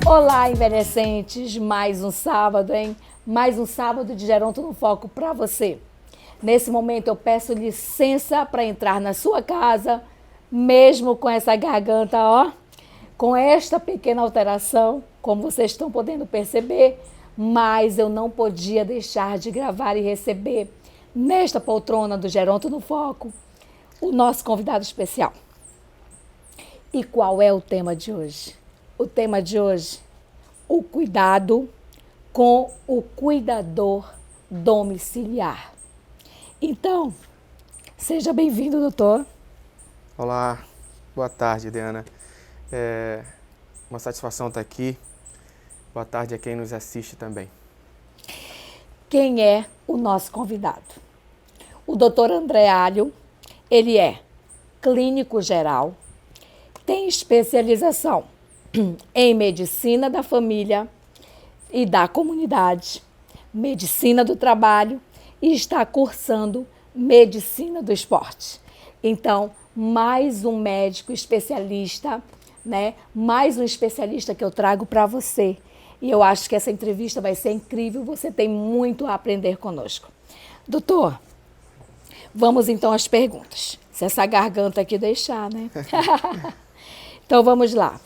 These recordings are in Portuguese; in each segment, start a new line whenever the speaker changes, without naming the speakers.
Olá, envelhecentes! Mais um sábado, hein? Mais um sábado de Geronto no Foco para você. Nesse momento eu peço licença para entrar na sua casa, mesmo com essa garganta, ó, com esta pequena alteração, como vocês estão podendo perceber, mas eu não podia deixar de gravar e receber nesta poltrona do Geronto no Foco o nosso convidado especial. E qual é o tema de hoje? O tema de hoje, o cuidado com o cuidador domiciliar. Então, seja bem-vindo, doutor.
Olá, boa tarde, Diana. Uma satisfação estar aqui. Boa tarde a quem nos assiste também.
Quem é o nosso convidado? O doutor André Alho, ele é clínico geral, tem especialização em medicina da família e da comunidade, medicina do trabalho e está cursando medicina do esporte. Então, mais um médico especialista, né? Mais um especialista que eu trago para você. E eu acho que essa entrevista vai ser incrível, você tem muito a aprender conosco. Doutor, vamos então às perguntas. Se essa garganta aqui deixar, né? Então, vamos lá.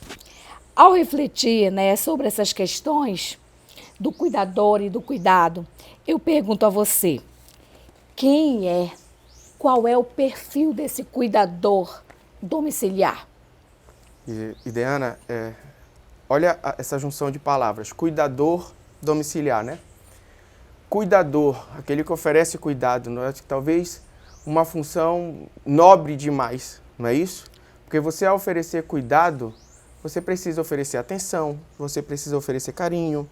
Ao refletir, né, sobre essas questões do cuidador e do cuidado, eu pergunto a você, qual é o perfil desse cuidador domiciliar?
E Diana, olha essa junção de palavras, cuidador domiciliar, né? Cuidador, aquele que oferece cuidado, não é? Talvez uma função nobre demais, não é isso? Porque você, ao oferecer cuidado, você precisa oferecer atenção, você precisa oferecer carinho,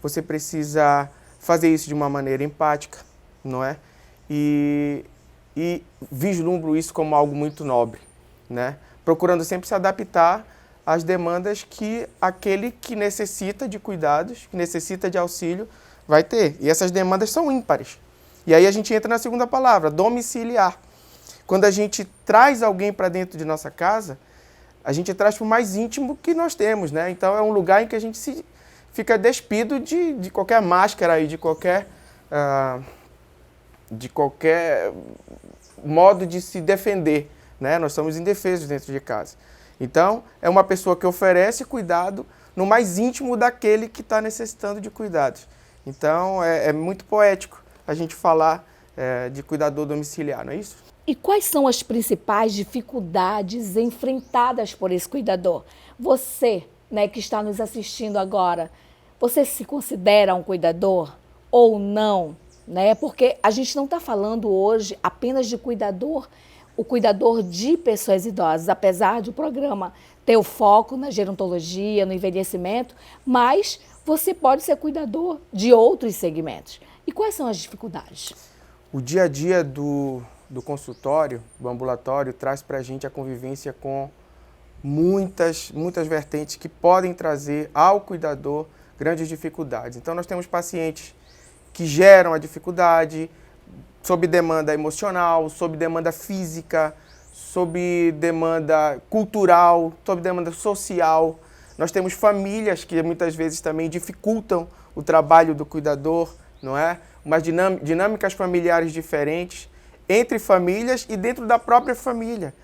você precisa fazer isso de uma maneira empática, não é? E vislumbro isso como algo muito nobre, né? Procurando sempre se adaptar às demandas que aquele que necessita de cuidados, que necessita de auxílio, vai ter. E essas demandas são ímpares. E aí a gente entra na segunda palavra, domiciliar. Quando a gente traz alguém para dentro de nossa casa, a gente traz para o mais íntimo que nós temos, né? Então é um lugar em que a gente fica despido de qualquer máscara e de qualquer modo de se defender, né? Nós somos indefesos dentro de casa. Então é uma pessoa que oferece cuidado no mais íntimo daquele que está necessitando de cuidados. Então é muito poético a gente falar de cuidador domiciliar, não é isso?
E quais são as principais dificuldades enfrentadas por esse cuidador? Você, né, que está nos assistindo agora, você se considera um cuidador ou não? Né? Porque a gente não está falando hoje apenas de cuidador, o cuidador de pessoas idosas, apesar de o programa ter o foco na gerontologia, no envelhecimento, mas você pode ser cuidador de outros segmentos. E quais são as dificuldades?
O dia a dia do consultório, do ambulatório, traz para a gente a convivência com muitas vertentes que podem trazer ao cuidador grandes dificuldades. Então, nós temos pacientes que geram a dificuldade sob demanda emocional, sob demanda física, sob demanda cultural, sob demanda social. Nós temos famílias que muitas vezes também dificultam o trabalho do cuidador, não é? Umas dinâmicas familiares diferentes entre famílias e dentro da própria família.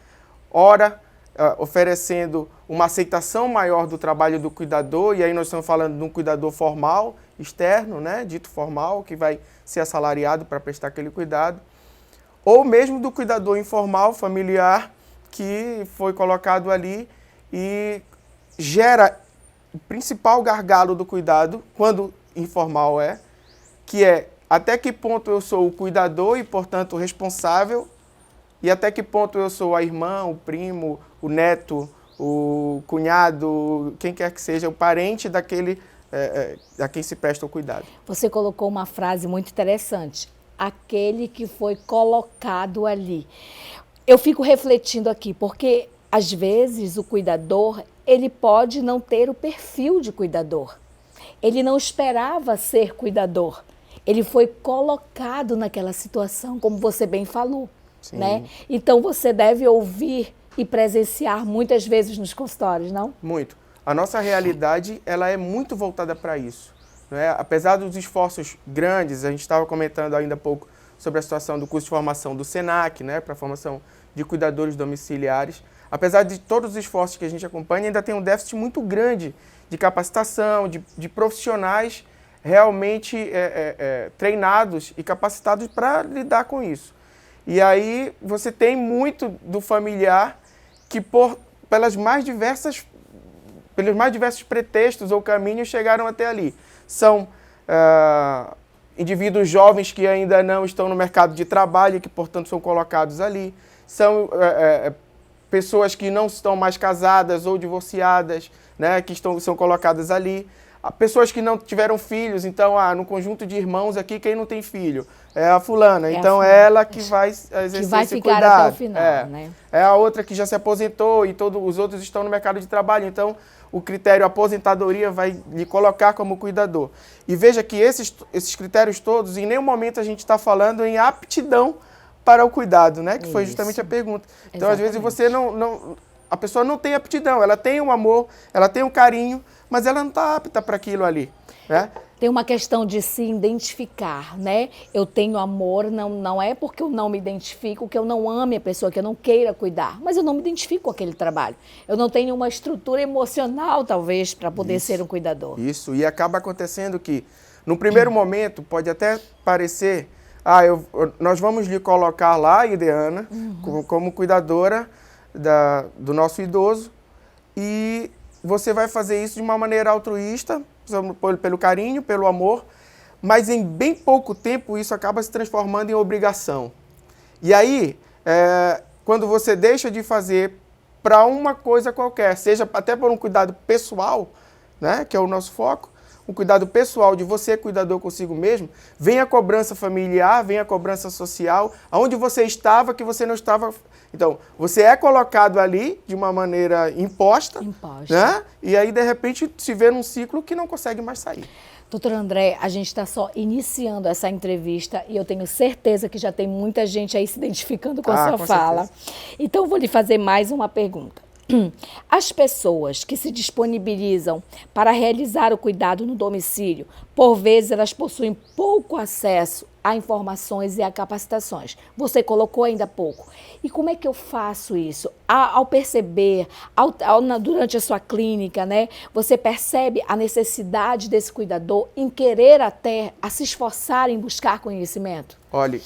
Ora, oferecendo uma aceitação maior do trabalho do cuidador, e aí nós estamos falando de um cuidador formal, externo, né, dito formal, que vai ser assalariado para prestar aquele cuidado, ou mesmo do cuidador informal, familiar, que foi colocado ali e gera o principal gargalo do cuidado, quando informal que é até que ponto eu sou o cuidador e, portanto, o responsável, e até que ponto eu sou a irmã, o primo, o neto, o cunhado, quem quer que seja, o parente daquele a quem se presta o cuidado.
Você colocou uma frase muito interessante. aquele que foi colocado ali. Eu fico refletindo aqui, porque às vezes o cuidador, ele pode não ter o perfil de cuidador. Ele não esperava ser cuidador. Ele foi colocado naquela situação, como você bem falou, né? Então você deve ouvir e presenciar muitas vezes nos consultórios, não?
Muito. A nossa realidade, ela é muito voltada para isso, né? Apesar dos esforços grandes, a gente estava comentando ainda há pouco sobre a situação do curso de formação do SENAC, né, para a formação de cuidadores domiciliares. Apesar de todos os esforços que a gente acompanha, ainda tem um déficit muito grande de capacitação, de profissionais realmente treinados e capacitados para lidar com isso. E aí você tem muito do familiar que pelos mais diversos pretextos ou caminhos chegaram até ali. São indivíduos jovens que ainda não estão no mercado de trabalho e que, portanto, são colocados ali. São pessoas que não estão mais casadas ou divorciadas, né, que são colocadas ali. Pessoas que não tiveram filhos, então, no conjunto de irmãos aqui, quem não tem filho? É a fulana, então é ela que vai exercer
que vai
esse
ficar
cuidado.
até o final, né?
É a outra que já se aposentou e todos os outros estão no mercado de trabalho, então o critério aposentadoria vai lhe colocar como cuidador. E veja que esses critérios todos, em nenhum momento a gente está falando em aptidão para o cuidado, né? Que foi justamente a pergunta. Então, às vezes, você a pessoa não tem aptidão, ela tem um amor, ela tem um carinho, mas ela não está apta para aquilo ali, né?
Tem uma questão de se identificar, né? Eu tenho amor, não é porque eu não me identifico, que eu não ame a pessoa, que eu não queira cuidar, mas eu não me identifico com aquele trabalho. Eu não tenho uma estrutura emocional, talvez, para poder ser um cuidador.
Isso, e acaba acontecendo que, no primeiro momento, pode até parecer, nós vamos lhe colocar lá, Ideana, como cuidadora do nosso idoso, e você vai fazer isso de uma maneira altruísta, pelo carinho, pelo amor, mas em bem pouco tempo isso acaba se transformando em obrigação. E aí, quando você deixa de fazer para uma coisa qualquer, seja até por um cuidado pessoal, né, que é o nosso foco, um cuidado pessoal de você, cuidador consigo mesmo, vem a cobrança familiar, vem a cobrança social, aonde você estava que você não estava. Então, você é colocado ali de uma maneira imposta. Né? E aí, de repente, se vê num ciclo que não consegue mais sair.
Doutor André, a gente está só iniciando essa entrevista e eu tenho certeza que já tem muita gente aí se identificando com a sua fala.
Certeza.
Então, vou lhe fazer mais uma pergunta. As pessoas que se disponibilizam para realizar o cuidado no domicílio, por vezes elas possuem pouco acesso a informações e a capacitações. Você colocou ainda pouco. E como é que eu faço isso? Ao perceber, durante a sua clínica, né, você percebe a necessidade desse cuidador em querer até se esforçar em buscar conhecimento?
Olha,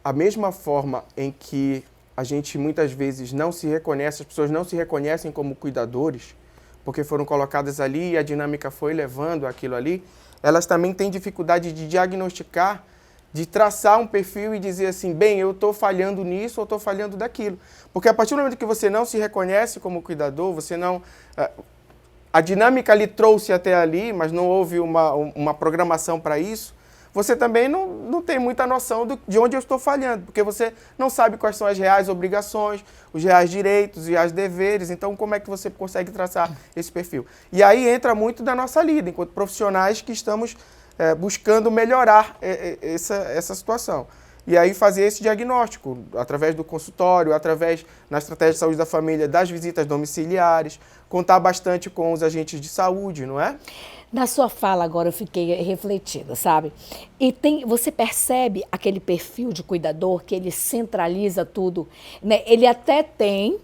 a mesma forma em que a gente muitas vezes não se reconhece, as pessoas não se reconhecem como cuidadores, porque foram colocadas ali e a dinâmica foi levando aquilo ali, elas também têm dificuldade de diagnosticar, de traçar um perfil e dizer assim, bem, eu estou falhando nisso ou estou falhando daquilo. Porque a partir do momento que você não se reconhece como cuidador, você não... A dinâmica lhe trouxe até ali, mas não houve uma programação para isso, você também não tem muita noção de onde eu estou falhando, porque você não sabe quais são as reais obrigações, os reais direitos, os reais deveres, então como é que você consegue traçar esse perfil? E aí entra muito da nossa lida, enquanto profissionais que estamos buscando melhorar essa situação. E aí fazer esse diagnóstico, através do consultório, através, na estratégia de saúde da família, das visitas domiciliares, contar bastante com os agentes de saúde, não é?
Na sua fala agora eu fiquei refletindo, sabe? E você percebe aquele perfil de cuidador que ele centraliza tudo, né? Ele até tem,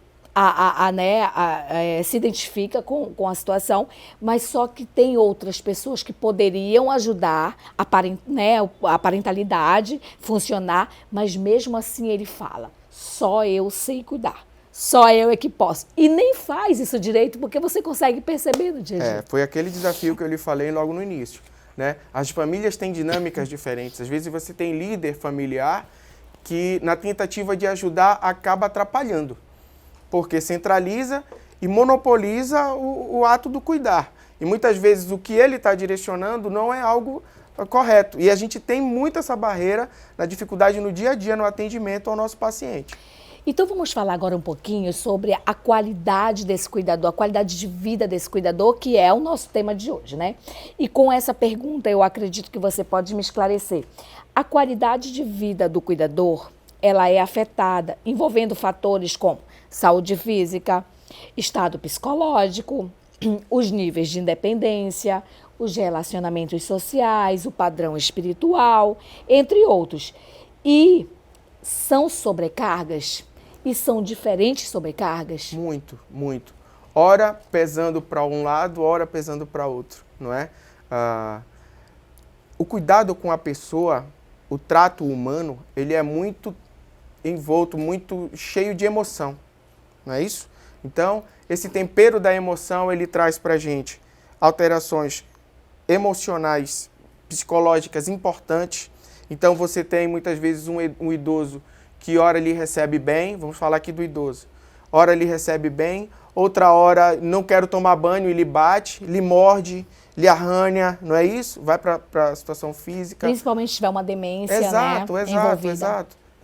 se identifica com a situação, mas só que tem outras pessoas que poderiam ajudar a parentalidade funcionar, mas mesmo assim ele fala, só eu sei cuidar. Só eu é que posso. E nem faz isso direito, porque você consegue perceber no dia a dia.
Foi aquele desafio que eu lhe falei logo no início, né? As famílias têm dinâmicas diferentes. Às vezes você tem líder familiar que, na tentativa de ajudar, acaba atrapalhando. Porque centraliza e monopoliza o ato do cuidar. E muitas vezes o que ele está direcionando não é algo correto. E a gente tem muito essa barreira na dificuldade no dia a dia, no atendimento ao nosso paciente.
Então vamos falar agora um pouquinho sobre a qualidade desse cuidador, a qualidade de vida desse cuidador, que é o nosso tema de hoje, né? E com essa pergunta eu acredito que você pode me esclarecer. A qualidade de vida do cuidador, ela é afetada envolvendo fatores como saúde física, estado psicológico, os níveis de independência, os relacionamentos sociais, o padrão espiritual, entre outros. E são sobrecargas e são diferentes sobrecargas?
Muito, muito. Ora pesando para um lado, ora pesando para outro, não é? O cuidado com a pessoa, o trato humano, ele é muito envolto, muito cheio de emoção, não é isso? Então, esse tempero da emoção, ele traz para a gente alterações emocionais, psicológicas importantes. Então, você tem muitas vezes um idoso que ora ele recebe bem, vamos falar aqui do idoso, ora ele recebe bem, outra hora não quero tomar banho, ele bate, lhe morde, lhe arranha, não é isso? Vai para a situação física.
Principalmente se tiver uma demência,
exato,
né?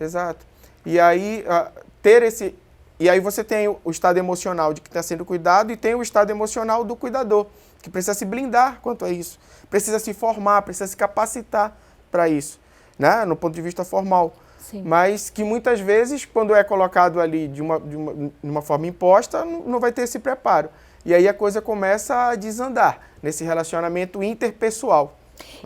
Exato. E aí, E aí você tem o estado emocional de que está sendo cuidado e tem o estado emocional do cuidador, que precisa se blindar quanto a isso. Precisa se formar, precisa se capacitar para isso, né? No ponto de vista formal.
Sim.
Mas que muitas vezes, quando é colocado ali de uma forma imposta, não vai ter esse preparo. E aí a coisa começa a desandar nesse relacionamento interpessoal.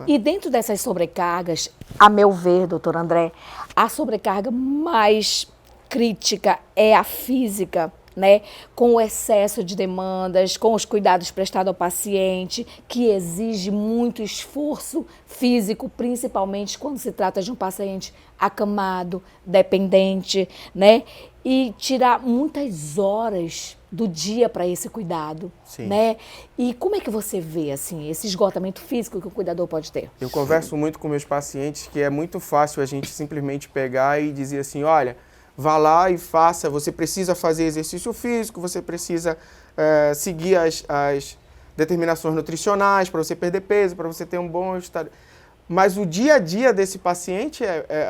E dentro dessas sobrecargas, a meu ver, doutor André, a sobrecarga mais crítica é a física, né? Com o excesso de demandas, com os cuidados prestados ao paciente, que exige muito esforço físico, principalmente quando se trata de um paciente acamado, dependente, né? E tirar muitas horas do dia para esse cuidado,
Sim.
né? E como é que você vê, assim, esse esgotamento físico que o cuidador pode ter?
Eu converso muito com meus pacientes que é muito fácil a gente simplesmente pegar e dizer assim, olha, vá lá e faça, você precisa fazer exercício físico, você precisa seguir as determinações nutricionais para você perder peso, para você ter um bom estado. Mas o dia a dia desse paciente,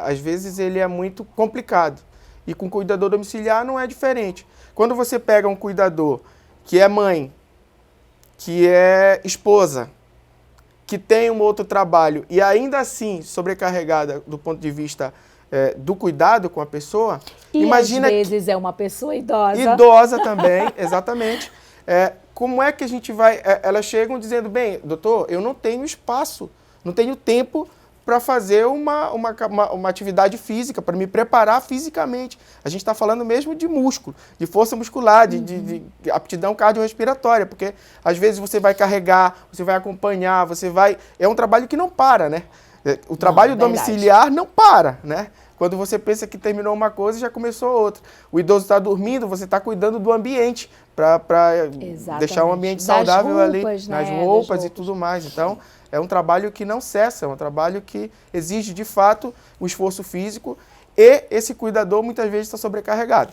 às vezes, ele é muito complicado. E com o cuidador domiciliar não é diferente. Quando você pega um cuidador que é mãe, que é esposa, que tem um outro trabalho e ainda assim sobrecarregada do ponto de vista do cuidado com a pessoa,
e
imagina
às vezes é uma pessoa idosa.
Idosa também, exatamente. Como é que a gente vai... elas chegam dizendo, bem, doutor, eu não tenho espaço, não tenho tempo para fazer uma atividade física, para me preparar fisicamente. A gente está falando mesmo de músculo, de força muscular, de aptidão cardiorrespiratória, porque às vezes você vai carregar, você vai acompanhar, você vai... É um trabalho que não para, né? O trabalho domiciliar não para, né? Quando você pensa que terminou uma coisa, já começou outra. O idoso está dormindo, você está cuidando do ambiente para deixar um ambiente saudável ali, nas roupas e tudo mais. Então, é um trabalho que não cessa, é um trabalho que exige, de fato, um esforço físico e esse cuidador muitas vezes está sobrecarregado.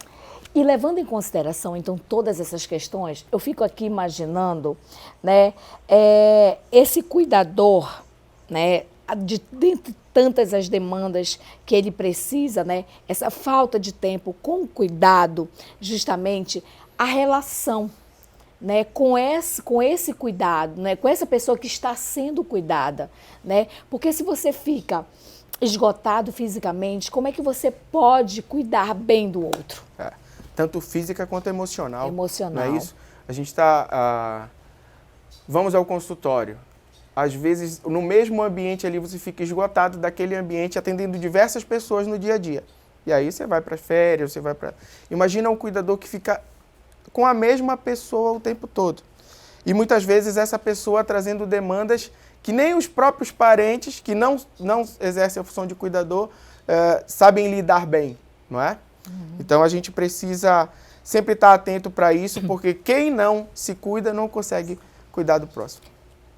E levando em consideração, então, todas essas questões, eu fico aqui imaginando, né, esse cuidador, né, dentre tantas as demandas que ele precisa, né, essa falta de tempo com cuidado, justamente a relação, né, com esse cuidado, né, com essa pessoa que está sendo cuidada, né, porque se você fica esgotado fisicamente, como é que você pode cuidar bem do outro?
Tanto física quanto emocional.
Emocional.
Não é isso? A gente está... vamos ao consultório. Às vezes, no mesmo ambiente ali, você fica esgotado daquele ambiente, atendendo diversas pessoas no dia a dia. E aí você vai para férias, você vai para... Imagina um cuidador que fica com a mesma pessoa o tempo todo. E muitas vezes essa pessoa trazendo demandas que nem os próprios parentes, que não exercem a função de cuidador, sabem lidar bem, não é? Então a gente precisa sempre estar atento para isso, porque quem não se cuida não consegue cuidar do próximo.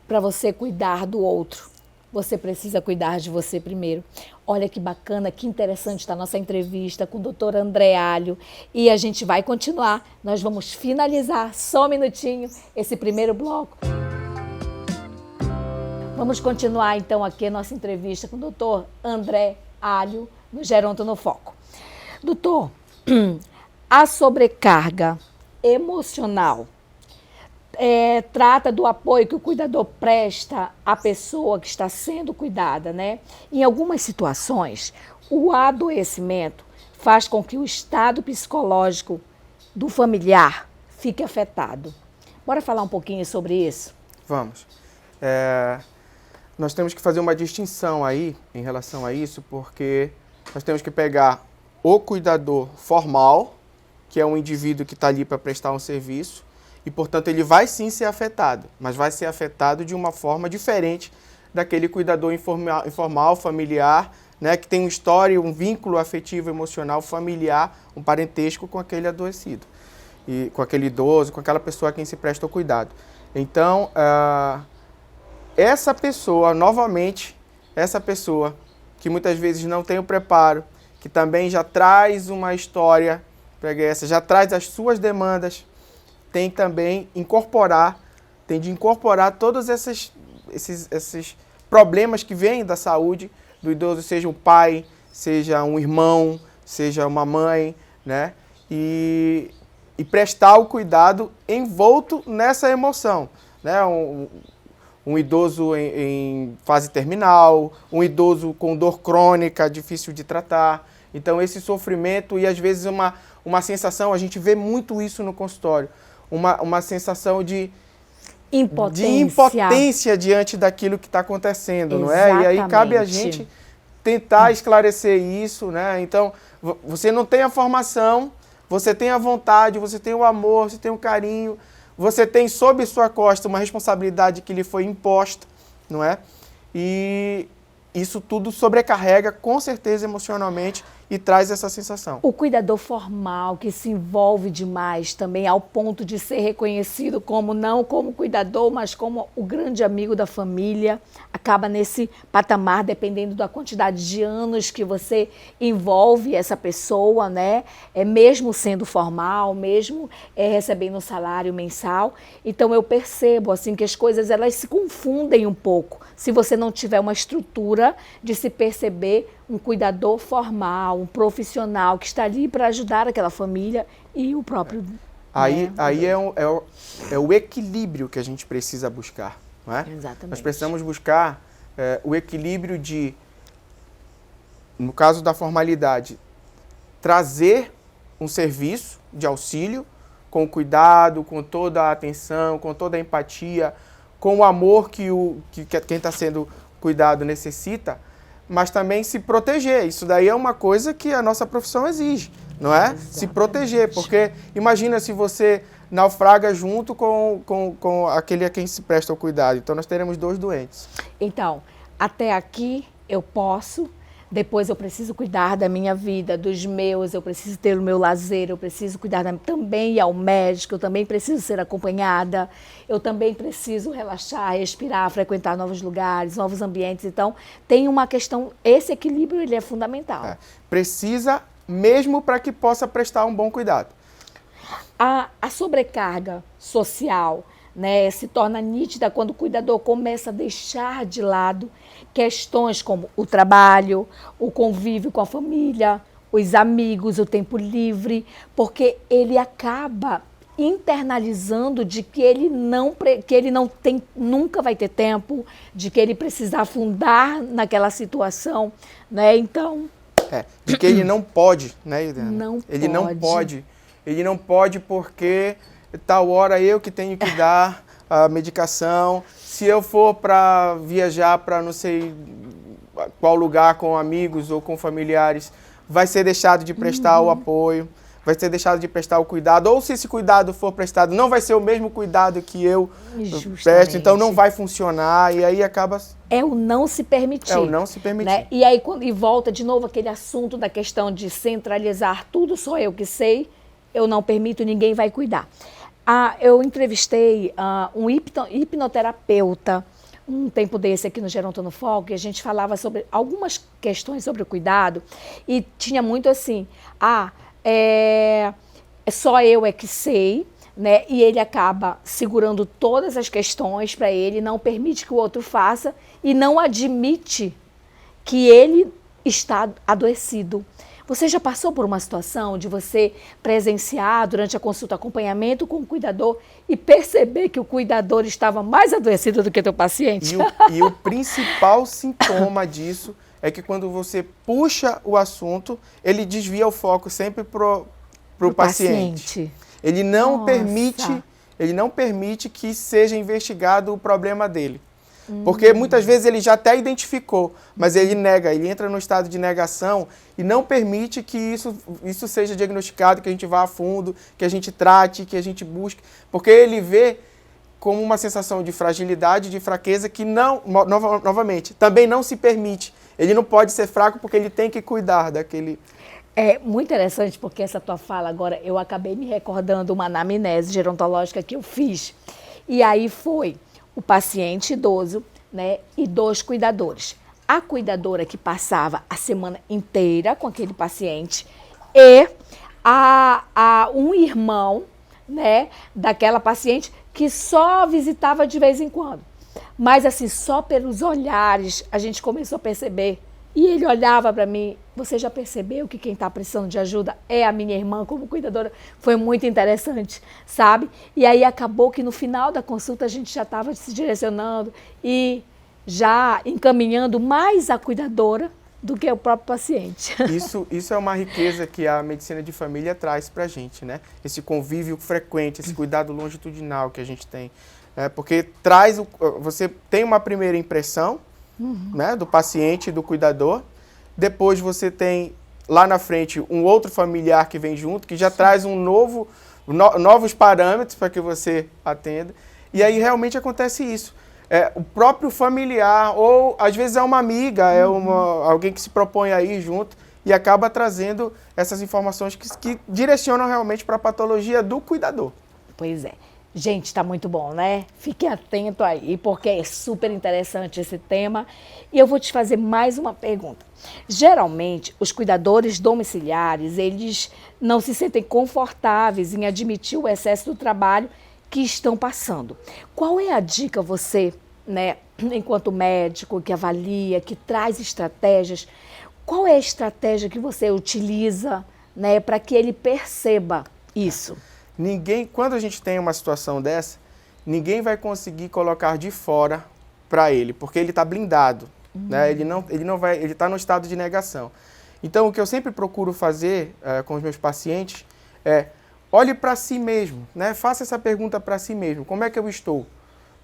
Para você cuidar do outro, você precisa cuidar de você primeiro. Olha que bacana, que interessante está a nossa entrevista com o doutor André Alho. E a gente vai continuar. Nós vamos finalizar, só um minutinho, esse primeiro bloco. Vamos continuar, então, aqui a nossa entrevista com o doutor André Alho, no Geronto no Foco. Doutor, a sobrecarga emocional trata do apoio que o cuidador presta à pessoa que está sendo cuidada, né? Em algumas situações, o adoecimento faz com que o estado psicológico do familiar fique afetado. Bora falar um pouquinho sobre isso?
Vamos. Nós temos que fazer uma distinção aí em relação a isso, porque nós temos que pegar o cuidador formal, que é um indivíduo que está ali para prestar um serviço, e, portanto, ele vai sim ser afetado, mas vai ser afetado de uma forma diferente daquele cuidador informal, familiar, né, que tem uma história, um vínculo afetivo, emocional, familiar, um parentesco com aquele adoecido, e com aquele idoso, com aquela pessoa a quem se presta o cuidado. Então, essa pessoa, novamente, essa pessoa que muitas vezes não tem o preparo, que também já traz uma história pregressa, já traz as suas demandas, tem também de incorporar todos esses problemas que vêm da saúde do idoso, seja um pai, seja um irmão, seja uma mãe, né? E prestar o cuidado envolto nessa emoção, né? Um idoso em fase terminal, um idoso com dor crônica, difícil de tratar. Então, esse sofrimento e, às vezes, uma sensação, a gente vê muito isso no consultório, uma sensação de impotência diante daquilo que está acontecendo, não é? E aí cabe a gente tentar esclarecer isso, né? Então, você não tem a formação, você tem a vontade, você tem o amor, você tem o carinho, você tem sob sua costa uma responsabilidade que lhe foi imposta, não é? E isso tudo sobrecarrega, com certeza, emocionalmente e traz essa sensação.
O cuidador formal, que se envolve demais também, ao ponto de ser reconhecido não como cuidador, mas como o grande amigo da família, acaba nesse patamar, dependendo da quantidade de anos que você envolve essa pessoa, né? Mesmo sendo formal, mesmo recebendo um salário mensal. Então, eu percebo assim, que as coisas elas se confundem um pouco, se você não tiver uma estrutura de se perceber um cuidador formal, um profissional que está ali para ajudar aquela família e o próprio...
Aí é o equilíbrio que a gente precisa buscar, não é?
Exatamente.
Nós precisamos buscar o equilíbrio de, no caso da formalidade, trazer um serviço de auxílio com cuidado, com toda a atenção, com toda a empatia, com o amor que quem está sendo cuidado necessita, mas também se proteger. Isso daí é uma coisa que a nossa profissão exige, não é? Exatamente. Se proteger, porque imagina se você naufraga junto com aquele a quem se presta o cuidado. Então, nós teremos dois doentes.
Então, até aqui eu posso, depois eu preciso cuidar da minha vida, dos meus, eu preciso ter o meu lazer, eu preciso cuidar também ir ao médico, eu também preciso ser acompanhada, eu também preciso relaxar, respirar, frequentar novos lugares, novos ambientes. Então, tem uma questão, esse equilíbrio ele é fundamental.
Precisa mesmo para que possa prestar um bom cuidado.
A sobrecarga social, né, se torna nítida quando o cuidador começa a deixar de lado questões como o trabalho, o convívio com a família, os amigos, o tempo livre, porque ele acaba internalizando de que ele nunca vai ter tempo, de que ele precisa afundar naquela situação, né? Então...
de que ele não pode, né, Ileana?
Ele
não pode porque tal hora eu que tenho que dar a medicação. Se eu for para viajar para não sei qual lugar com amigos ou com familiares, vai ser deixado de prestar o apoio, vai ser deixado de prestar o cuidado. Ou se esse cuidado for prestado, não vai ser o mesmo cuidado que eu presto, então não vai funcionar e aí acaba...
É o não se permitir.
É o não se permitir.
Né? E aí e volta de novo aquele assunto da questão de centralizar tudo, só eu que sei, eu não permito, ninguém vai cuidar. Eu entrevistei um hipnoterapeuta um tempo desse aqui no Geronto no Foco, e a gente falava sobre algumas questões sobre o cuidado, e tinha muito assim, só eu é que sei, né? E ele acaba segurando todas as questões para ele, não permite que o outro faça e não admite que ele está adoecido. Você já passou por uma situação de você presenciar durante a consulta acompanhamento com o cuidador e perceber que o cuidador estava mais adoecido do que o teu paciente?
E o principal sintoma disso é que quando você puxa o assunto, ele desvia o foco sempre pro paciente. Ele não permite que seja investigado o problema dele. Porque muitas vezes ele já até identificou, mas ele nega, ele entra no estado de negação e não permite que isso seja diagnosticado, que a gente vá a fundo, que a gente trate, que a gente busque. Porque ele vê como uma sensação de fragilidade, de fraqueza, que não, novamente, também não se permite. Ele não pode ser fraco porque ele tem que cuidar daquele...
É muito interessante porque essa tua fala agora, eu acabei me recordando uma anamnese gerontológica que eu fiz. E aí foi o paciente idoso, né, e 2 cuidadores. A cuidadora que passava a semana inteira com aquele paciente e um irmão, né, daquela paciente que só visitava de vez em quando. Mas assim, só pelos olhares a gente começou a perceber. E ele olhava para mim, você já percebeu que quem está precisando de ajuda é a minha irmã como cuidadora? Foi muito interessante, sabe? E aí acabou que no final da consulta a gente já estava se direcionando e já encaminhando mais a cuidadora do que o próprio paciente.
Isso é uma riqueza que a medicina de família traz para a gente, né? Esse convívio frequente, esse cuidado longitudinal que a gente tem. Porque você tem uma primeira impressão, né, do paciente e do cuidador. Depois você tem lá na frente um outro familiar que vem junto, que já traz novos parâmetros para que você atenda. E aí realmente acontece isso. O próprio familiar, ou às vezes é uma amiga, alguém que se propõe a ir junto e acaba trazendo essas informações que direcionam realmente para a patologia do cuidador.
Pois é. Gente, está muito bom, né? Fique atento aí, porque é super interessante esse tema. E eu vou te fazer mais uma pergunta. Geralmente, os cuidadores domiciliares, eles não se sentem confortáveis em admitir o excesso do trabalho que estão passando. Qual é a dica você, né, enquanto médico, que avalia, que traz estratégias, qual é a estratégia que você utiliza, né, para que ele perceba isso?
Quando a gente tem uma situação dessa, ninguém vai conseguir colocar de fora para ele, porque ele está blindado, né? Ele está no estado de negação. Então, o que eu sempre procuro fazer com os meus pacientes é olhe para si mesmo, né? Faça essa pergunta para si mesmo. Como é que eu estou?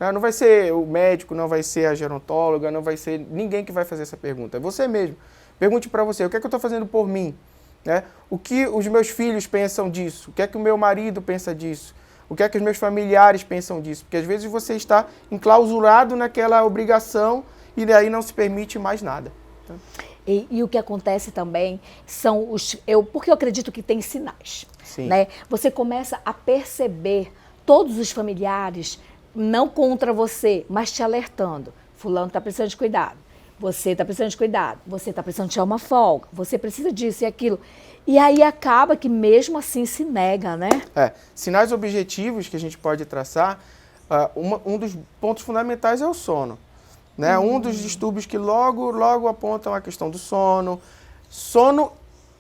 Não vai ser o médico, não vai ser a gerontóloga, não vai ser ninguém que vai fazer essa pergunta. É você mesmo. Pergunte para você, o que é que eu estou fazendo por mim? Né? O que os meus filhos pensam disso? O que é que o meu marido pensa disso? O que é que os meus familiares pensam disso? Porque às vezes você está enclausurado naquela obrigação e daí não se permite mais nada.
E o que acontece também são porque eu acredito que tem sinais.
Sim.
Né? Você começa a perceber todos os familiares, não contra você, mas te alertando. Fulano está precisando de cuidado. Você está precisando de cuidado, você está precisando tirar uma folga, você precisa disso e aquilo. E aí acaba que mesmo assim se nega, né?
Sinais objetivos que a gente pode traçar, um dos pontos fundamentais é o sono. Né? Um dos distúrbios que logo apontam a questão do sono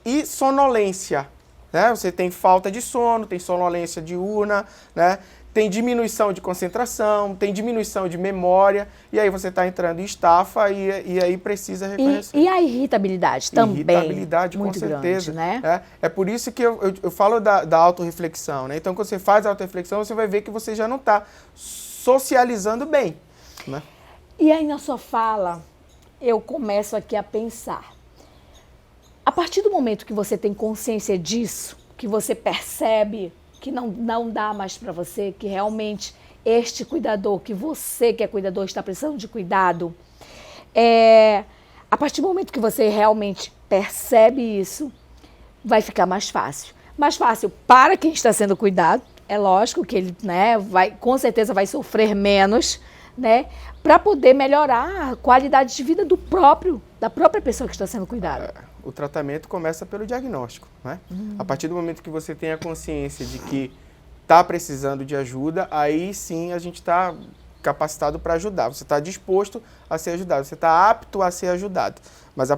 e sonolência. Né? Você tem falta de sono, tem sonolência diurna, né? Tem diminuição de concentração, tem diminuição de memória, e aí você está entrando em estafa e aí precisa reconhecer.
E a irritabilidade também.
Irritabilidade,
muito
com certeza.
Grande, né?
É por isso que eu falo da autorreflexão. Né? Então, quando você faz a autorreflexão, você vai ver que você já não está socializando bem. Né?
E aí, na sua fala, eu começo aqui a pensar. A partir do momento que você tem consciência disso, que você percebe que não dá mais para você, que realmente este cuidador, que você que é cuidador está precisando de cuidado, a partir do momento que você realmente percebe isso, vai ficar mais fácil. Mais fácil para quem está sendo cuidado, é lógico que ele, né, com certeza vai sofrer menos, né, para poder melhorar a qualidade de vida da própria pessoa que está sendo cuidada.
O tratamento começa pelo diagnóstico, né? A partir do momento que você tem a consciência de que está precisando de ajuda, aí sim a gente está capacitado para ajudar. Você está disposto a ser ajudado, você está apto a ser ajudado. Mas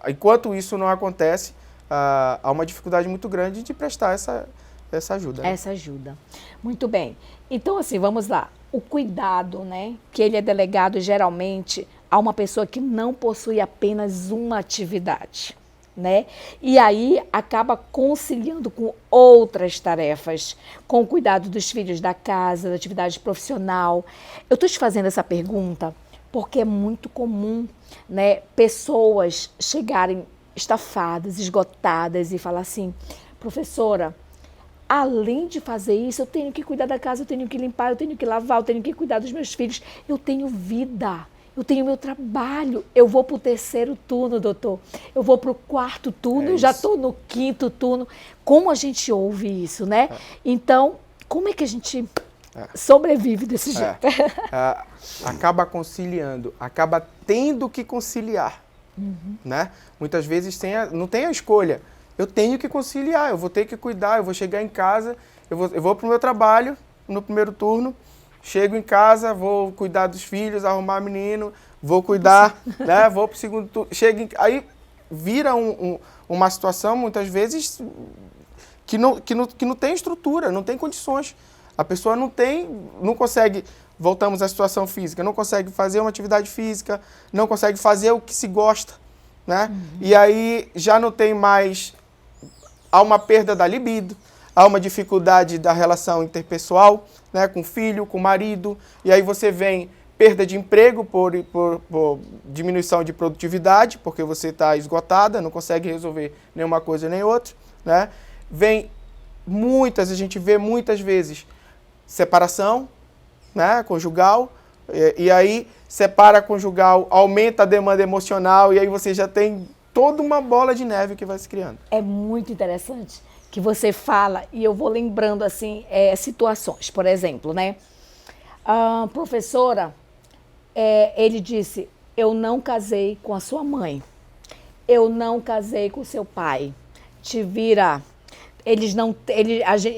enquanto isso não acontece, há uma dificuldade muito grande de prestar essa ajuda. Né?
Essa ajuda. Muito bem. Então, assim, vamos lá. O cuidado, né, que ele é delegado geralmente a uma pessoa que não possui apenas uma atividade, né? E aí acaba conciliando com outras tarefas, com o cuidado dos filhos da casa, da atividade profissional. Eu estou te fazendo essa pergunta porque é muito comum, né, pessoas chegarem estafadas, esgotadas e falar assim, professora, além de fazer isso, eu tenho que cuidar da casa, eu tenho que limpar, eu tenho que lavar, eu tenho que cuidar dos meus filhos. Eu tenho vida, eu tenho meu trabalho. Eu vou para o 3º turno, doutor. Eu vou para o 4º turno, já estou no 5º turno. Como a gente ouve isso, né? Então, como é que a gente sobrevive desse jeito?
Acaba conciliando, acaba tendo que conciliar. Né? Muitas vezes não tem a escolha. Eu tenho que conciliar, eu vou ter que cuidar, eu vou chegar em casa, eu vou para o meu trabalho no 1º turno, chego em casa, vou cuidar dos filhos, arrumar menino, vou cuidar, né? Vou para o 2º turno. Aí vira uma situação, muitas vezes, que não tem estrutura, não tem condições. A pessoa não consegue, voltamos à situação física, não consegue fazer uma atividade física, não consegue fazer o que se gosta, né? E aí já não tem mais... Há uma perda da libido, há uma dificuldade da relação interpessoal, né, com o filho, com o marido, e aí você vem perda de emprego por diminuição de produtividade, porque você está esgotada, não consegue resolver nenhuma coisa nem outra, né? A gente vê muitas vezes separação, né, conjugal, e aí separa conjugal, aumenta a demanda emocional, e aí você já tem toda uma bola de neve que vai se criando.
É muito interessante que você fala, e eu vou lembrando assim, situações, por exemplo, né? Professora, ele disse, eu não casei com a sua mãe, eu não casei com o seu pai, te vira,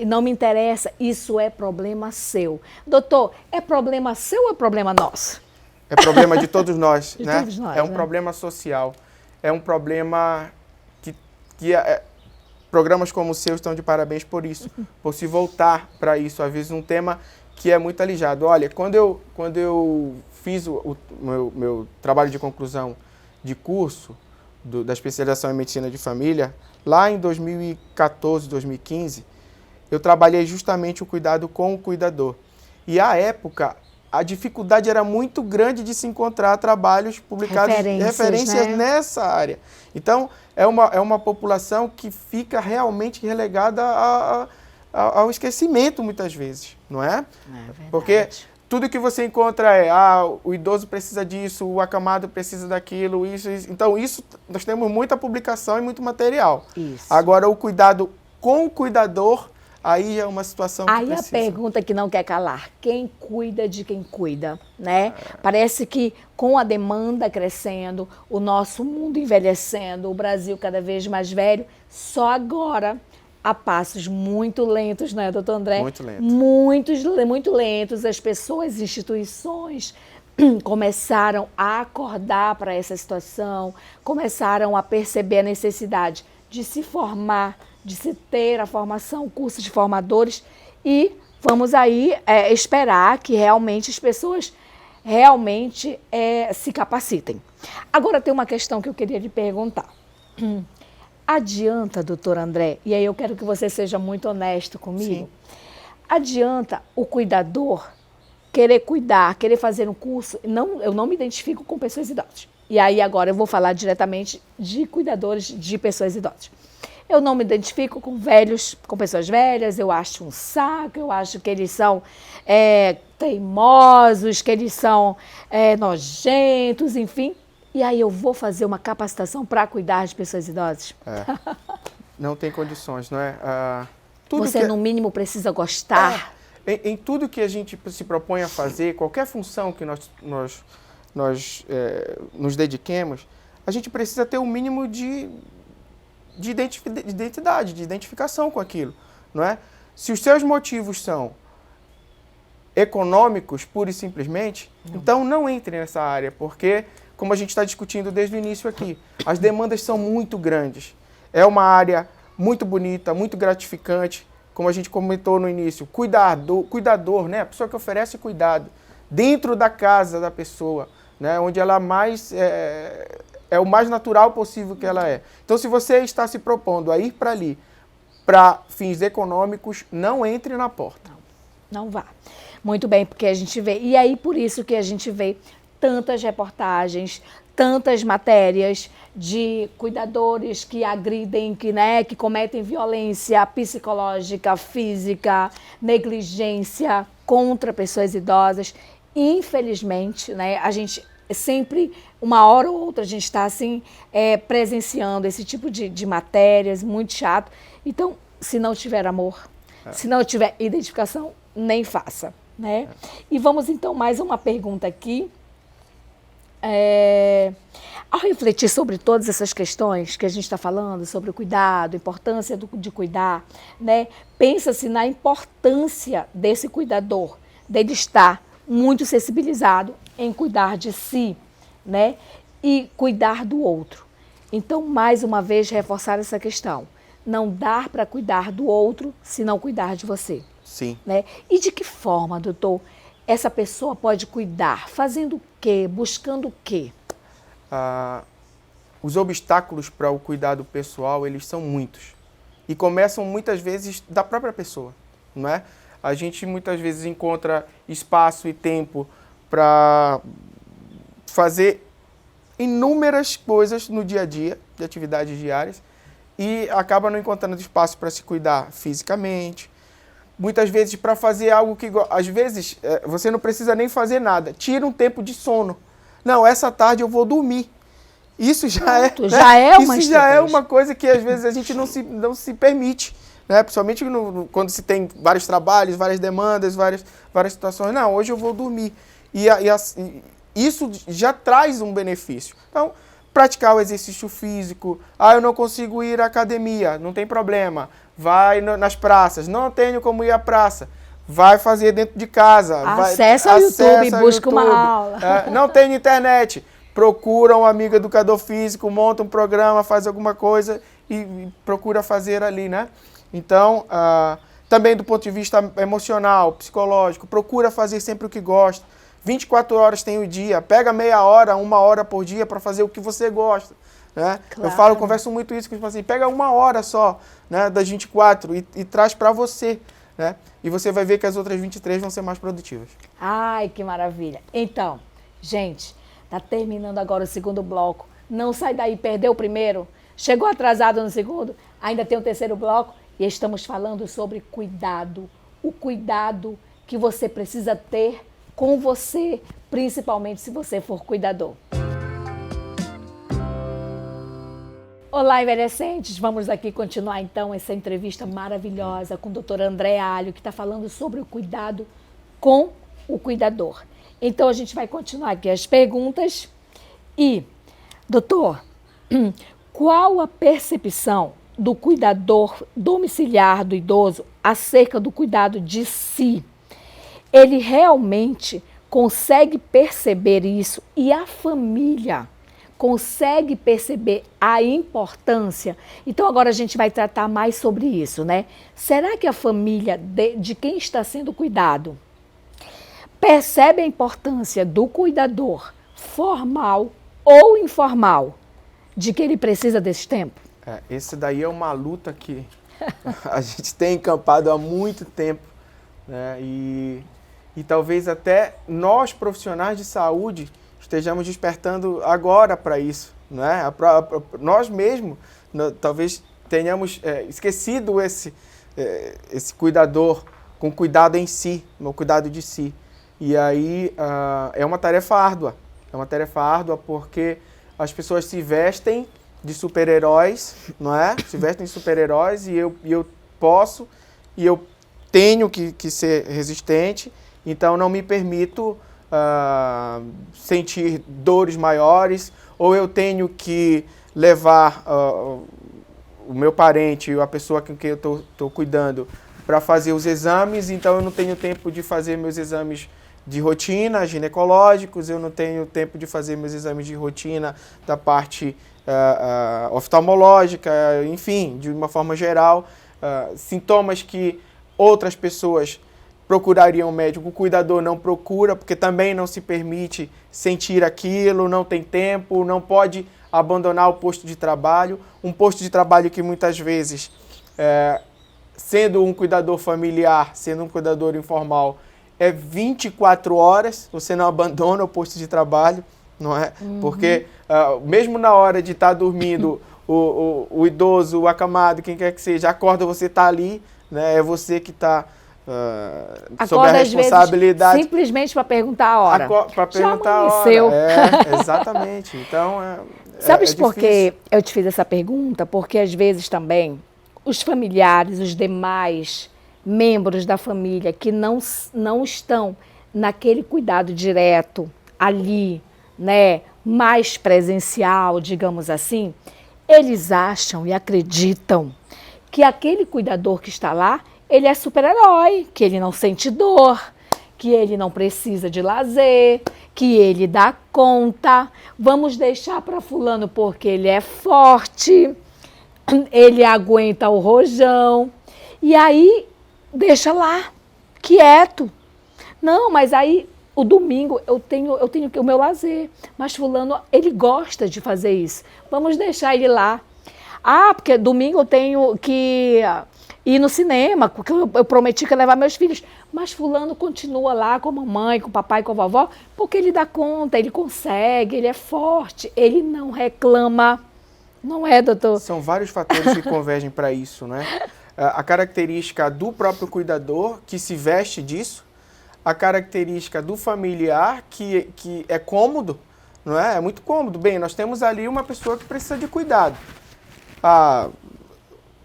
não me interessa, isso é problema seu. Doutor, é problema seu ou é problema nosso?
É problema de todos nós,
de
né?
Todos nós,
é um problema social. É um problema que programas como o seu estão de parabéns por isso, por se voltar para isso, às vezes um tema que é muito alijado. Olha, quando eu fiz o meu trabalho de conclusão de curso da especialização em medicina de família, lá em 2014, 2015, eu trabalhei justamente o cuidado com o cuidador. E à época, a dificuldade era muito grande de se encontrar trabalhos publicados, referências né? Nessa área. Então, é uma população que fica realmente relegada ao esquecimento, muitas vezes, não é? Porque tudo que você encontra o idoso precisa disso, o acamado precisa daquilo, isso. Então, nós temos muita publicação e muito material.
Isso.
Agora, o cuidado com o cuidador, aí é uma situação que precisa.
Aí a pergunta que não quer calar, quem cuida de quem cuida, né? Parece que com a demanda crescendo, o nosso mundo envelhecendo, o Brasil cada vez mais velho, só agora, a passos muito lentos, né, doutor André?
Muito lento.
Muito lentos, as pessoas, as instituições começaram a acordar para essa situação, começaram a perceber a necessidade de se formar, de se ter a formação, curso de formadores, e vamos aí esperar que realmente as pessoas realmente se capacitem. Agora tem uma questão que eu queria lhe perguntar. Adianta, doutor André, e aí eu quero que você seja muito honesto comigo,
Sim.
Adianta o cuidador querer cuidar, querer fazer um curso? Eu não me identifico com pessoas idosas. E aí agora eu vou falar diretamente de cuidadores de pessoas idosas. Eu não me identifico com pessoas velhas, eu acho um saco, eu acho que eles são teimosos, que eles são nojentos, enfim. E aí eu vou fazer uma capacitação para cuidar de pessoas idosas?
Não tem condições, não é?
Você, no mínimo, precisa gostar.
Em tudo que a gente se propõe a fazer, qualquer função que nós nos dediquemos, a gente precisa ter um mínimo de identidade, de identificação com aquilo, não é? Se os seus motivos são econômicos, pura e simplesmente, então não entre nessa área, porque, como a gente está discutindo desde o início aqui, as demandas são muito grandes. É uma área muito bonita, muito gratificante, como a gente comentou no início, cuidador, né? A pessoa que oferece cuidado dentro da casa da pessoa, né? Onde ela mais é o mais natural possível que ela é. Então, se você está se propondo a ir para ali para fins econômicos, não entre na porta.
Não vá. Muito bem, porque a gente vê, e aí por isso que a gente vê tantas reportagens, tantas matérias de cuidadores que agridem, que cometem violência psicológica, física, negligência contra pessoas idosas. Infelizmente, né, a gente sempre, uma hora ou outra, a gente está assim, presenciando esse tipo de matérias, muito chato. Então, se não tiver amor, se não tiver identificação, nem faça, né? E vamos então mais uma pergunta aqui. Ao refletir sobre todas essas questões que a gente está falando, sobre o cuidado, a importância de cuidar, né? Pensa-se na importância desse cuidador, dele estar muito sensibilizado em cuidar de si, né? E cuidar do outro. Então, mais uma vez, reforçar essa questão. Não dá para cuidar do outro se não cuidar de você.
Sim.
Né? E de que forma, doutor, essa pessoa pode cuidar? Fazendo o quê? Buscando o quê?
Os obstáculos para o cuidado pessoal, eles são muitos. E começam muitas vezes da própria pessoa, não é? A gente muitas vezes encontra espaço e tempo para fazer inúmeras coisas no dia a dia, de atividades diárias, e acaba não encontrando espaço para se cuidar fisicamente. Muitas vezes para fazer algo que... Às vezes você não precisa nem fazer nada. Tira um tempo de sono. Não, essa tarde eu vou dormir. Isso já
Pronto, já é uma
Isso já é uma coisa que às vezes a gente não se permite. Né? Principalmente quando se tem vários trabalhos, várias demandas, várias situações. Não, hoje eu vou dormir. E isso já traz um benefício. Então, praticar o exercício físico. Eu não consigo ir à academia. Não tem problema. Vai nas praças. Não tenho como ir à praça. Vai fazer dentro de casa.
Acessa o YouTube, busca uma aula.
Não tem internet. Procura um amigo educador físico, monta um programa, faz alguma coisa e procura fazer ali, né? Então, também do ponto de vista emocional, psicológico, procura fazer sempre o que gosta. 24 horas tem o dia, pega meia hora, 1 hora por dia para fazer o que você gosta. Né?
Claro.
Eu converso muito isso com os pacientes, pega 1 hora só, né, das 24 e traz para você. Né? E você vai ver que as outras 23 vão ser mais produtivas.
Ai, que maravilha. Então, gente, tá terminando agora o segundo bloco. Não sai daí, perdeu o primeiro, chegou atrasado no segundo, ainda tem o terceiro bloco e estamos falando sobre cuidado. O cuidado que você precisa ter com você, principalmente se você for cuidador. Olá, envelhecentes! Vamos aqui continuar então essa entrevista maravilhosa com o Dr. André Alho, que está falando sobre o cuidado com o cuidador. Então, a gente vai continuar aqui as perguntas. E, doutor, qual a percepção do cuidador domiciliar do idoso acerca do cuidado de si? Ele realmente consegue perceber isso e a família consegue perceber a importância? Então agora a gente vai tratar mais sobre isso, né? Será que a família de quem está sendo cuidado percebe a importância do cuidador formal ou informal de que ele precisa desse tempo?
Esse daí é uma luta que a gente tem encampado há muito tempo, né? E talvez até nós, profissionais de saúde, estejamos despertando agora para isso. Né? Nós mesmos, talvez tenhamos esquecido esse cuidador com cuidado em si, no cuidado de si. E aí é uma tarefa árdua. É uma tarefa árdua porque as pessoas se vestem de super-heróis, não é? Se vestem de super-heróis e eu posso e eu tenho que ser resistente. Então, não me permito sentir dores maiores, ou eu tenho que levar o meu parente, a pessoa com quem eu estou cuidando, para fazer os exames, então eu não tenho tempo de fazer meus exames de rotina ginecológicos, eu não tenho tempo de fazer meus exames de rotina da parte oftalmológica, enfim, de uma forma geral, sintomas que outras pessoas procurariam um médico, o cuidador não procura, porque também não se permite sentir aquilo, não tem tempo, não pode abandonar o posto de trabalho, um posto de trabalho que muitas vezes, sendo um cuidador familiar, sendo um cuidador informal, é 24 horas, você não abandona o posto de trabalho, não é? Porque mesmo na hora de estar dormindo, o idoso, o acamado, quem quer que seja, acorda, você está ali, né? É você que está sob a responsabilidade.
Vezes, simplesmente para perguntar a hora.
Para perguntar a hora. Exatamente. Então,
Sabes por que eu te fiz essa pergunta? Porque às vezes também os familiares, os demais membros da família que não estão naquele cuidado direto ali, né, mais presencial, digamos assim, eles acham e acreditam que aquele cuidador que está lá, ele é super-herói, que ele não sente dor, que ele não precisa de lazer, que ele dá conta, vamos deixar para fulano porque ele é forte, ele aguenta o rojão, e aí deixa lá, quieto. Não, mas aí o domingo eu tenho o meu lazer, mas fulano, ele gosta de fazer isso, vamos deixar ele lá. Ah, porque domingo eu tenho que ir no cinema, porque eu prometi que ia levar meus filhos. Mas fulano continua lá com a mamãe, com o papai, com a vovó, porque ele dá conta, ele consegue, ele é forte, ele não reclama. Não é, doutor?
São vários fatores que convergem para isso, né? A característica do próprio cuidador, que se veste disso, a característica do familiar, que é cômodo, não é? É muito cômodo. Bem, nós temos ali uma pessoa que precisa de cuidado.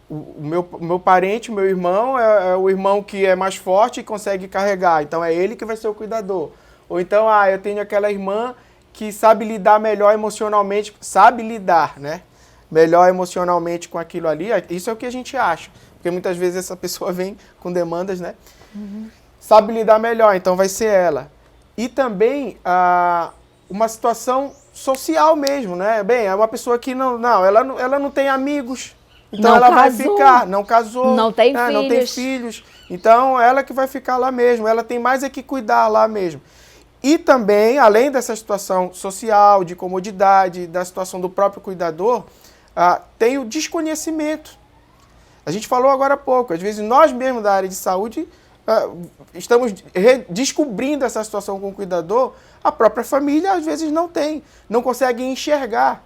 O meu parente, o meu irmão, é o irmão que é mais forte e consegue carregar, então é ele que vai ser o cuidador. Ou então, eu tenho aquela irmã que sabe lidar melhor emocionalmente, sabe lidar, né? Melhor emocionalmente com aquilo ali, isso é o que a gente acha, porque muitas vezes essa pessoa vem com demandas, né? Sabe lidar melhor, então vai ser ela. E também uma situação social mesmo, né? Bem, é uma pessoa que ela não tem amigos, então
não
ela
casou,
vai ficar, não casou,
não tem filhos.
Não tem filhos, então ela que vai ficar lá mesmo, ela tem mais é que cuidar lá mesmo. E também, além dessa situação social, de comodidade, da situação do próprio cuidador, tem o desconhecimento. A gente falou agora há pouco, às vezes nós mesmos da área de saúde estamos descobrindo essa situação com o cuidador, a própria família às vezes não consegue enxergar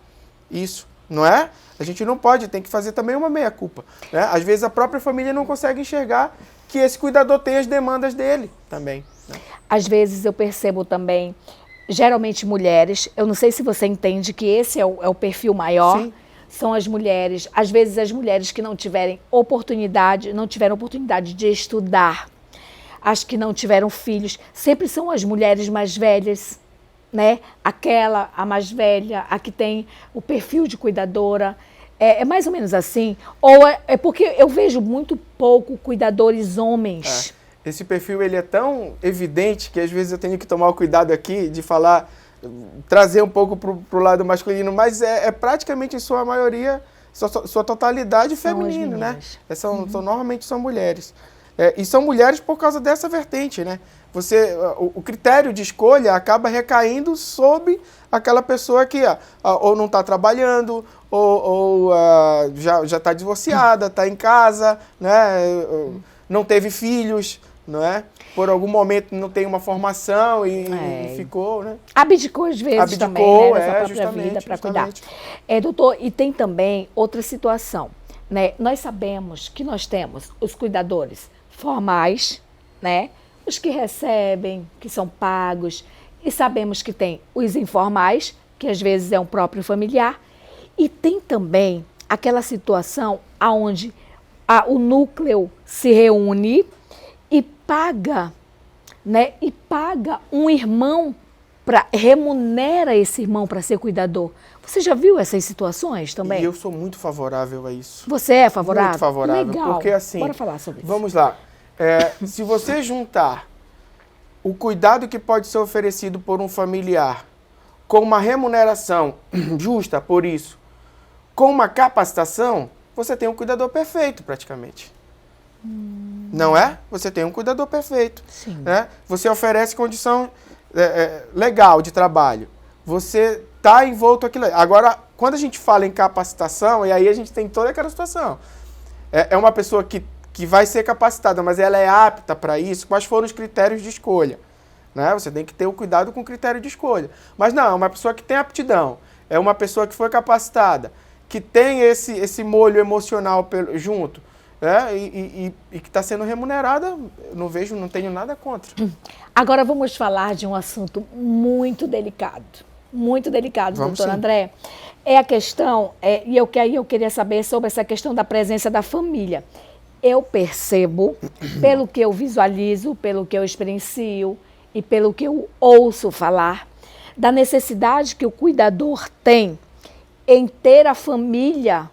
isso, não é? A gente não pode, tem que fazer também uma meia-culpa, né? Às vezes a própria família não consegue enxergar que esse cuidador tem as demandas dele também, né?
Às vezes eu percebo também, geralmente mulheres, eu não sei se você entende que esse é o perfil maior. Sim. São as mulheres, às vezes as mulheres que não tiveram oportunidade de estudar, as que não tiveram filhos, sempre são as mulheres mais velhas, né? A mais velha, a que tem o perfil de cuidadora, é mais ou menos assim? Ou é porque eu vejo muito pouco cuidadores homens?
Esse perfil ele é tão evidente que às vezes eu tenho que tomar o cuidado aqui de falar, trazer um pouco para o lado masculino, mas é praticamente em sua maioria, sua totalidade feminina, né? Normalmente são mulheres. E são mulheres por causa dessa vertente, né? O critério de escolha acaba recaindo sobre aquela pessoa que ou não está trabalhando, ou já está divorciada, está em casa, né? Não teve filhos, não é? Por algum momento não tem uma formação e ficou, né?
Abdicou às vezes também, né, da sua própria vida para cuidar. Doutor, e tem também outra situação, né? Nós sabemos que nós temos os cuidadores formais, né? Os que recebem, que são pagos, e sabemos que tem os informais, que às vezes é um próprio familiar, e tem também aquela situação onde o núcleo se reúne e paga, né? E paga um irmão remunera esse irmão para ser cuidador. Você já viu essas situações também?
E eu sou muito favorável a isso.
Você é favorável?
Muito favorável.
Legal.
Porque assim,
bora falar sobre isso.
Vamos lá. Se você juntar o cuidado que pode ser oferecido por um familiar com uma remuneração justa por isso, com uma capacitação, você tem um cuidador perfeito praticamente. Não é? Você tem um cuidador perfeito.
Sim.
Né? Você oferece condição legal de trabalho. Você está envolto aquilo. Agora, quando a gente fala em capacitação, e aí a gente tem toda aquela situação. É uma pessoa que vai ser capacitada, mas ela é apta para isso. Quais foram os critérios de escolha? Né? Você tem que ter o cuidado com o critério de escolha. Mas não, é uma pessoa que tem aptidão. É uma pessoa que foi capacitada, que tem esse molho emocional junto. E que está sendo remunerada, não tenho nada contra.
Agora vamos falar de um assunto muito delicado, doutor André. É a questão, e eu queria saber sobre essa questão da presença da família. Eu percebo, pelo que eu visualizo, pelo que eu experiencio e pelo que eu ouço falar, da necessidade que o cuidador tem em ter a família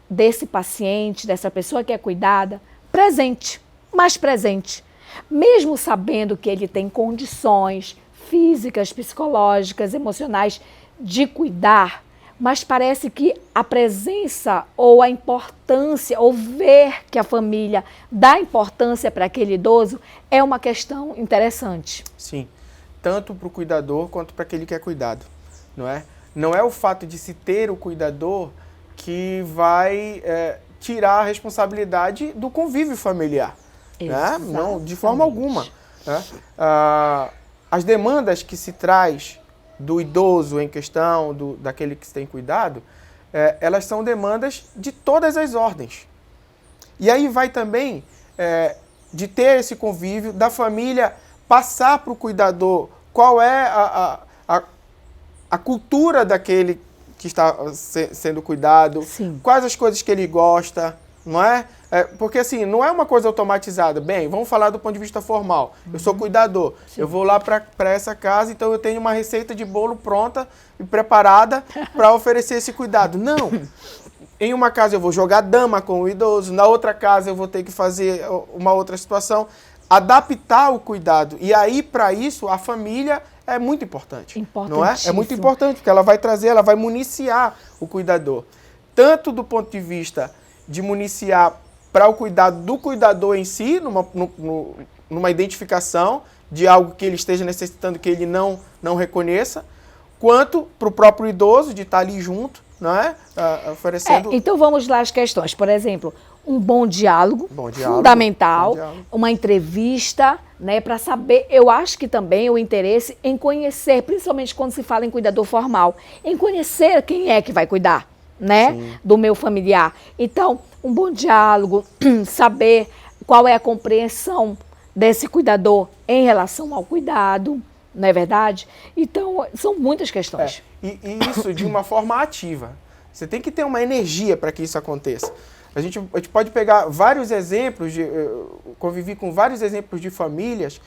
desse paciente, dessa pessoa que é cuidada, presente, mais presente. Mesmo sabendo que ele tem condições físicas, psicológicas, emocionais de cuidar, mas parece que a presença ou a importância, ou ver que a família dá importância para aquele idoso, é uma questão interessante.
Sim, tanto para o cuidador quanto para aquele que é cuidado, não é? Não é o fato de se ter o cuidador que vai tirar a responsabilidade do convívio familiar. Né? Não, de forma alguma. Né? As demandas que se traz do idoso em questão, daquele que se tem cuidado, elas são demandas de todas as ordens. E aí vai também de ter esse convívio, da família passar para o cuidador qual é a cultura daquele que está sendo cuidado,
Sim.
Quais as coisas que ele gosta, não é? Porque assim, não é uma coisa automatizada. Bem, vamos falar do ponto de vista formal. Eu sou cuidador, Sim. Eu vou lá para essa casa, então eu tenho uma receita de bolo pronta e preparada para oferecer esse cuidado. Não! Em uma casa eu vou jogar dama com o idoso, na outra casa eu vou ter que fazer uma outra situação. Adaptar o cuidado. E aí, para isso, a família é muito importante. Não é? É muito importante, porque ela vai trazer, ela vai municiar o cuidador. Tanto do ponto de vista de municiar para o cuidado do cuidador em si, numa identificação de algo que ele esteja necessitando que ele não reconheça, quanto para o próprio idoso, de estar ali junto, não é? Oferecendo...
Então vamos lá as questões. Por exemplo, um bom diálogo, fundamental, uma entrevista, né, para saber, eu acho que também o interesse em conhecer, principalmente quando se fala em cuidador formal, em conhecer quem é que vai cuidar, né, do meu familiar. Então, um bom diálogo, saber qual é a compreensão desse cuidador em relação ao cuidado, não é verdade? Então, são muitas questões.
E isso de uma forma ativa. Você tem que ter uma energia para que isso aconteça. A gente pode pegar vários exemplos, convivi com vários exemplos de famílias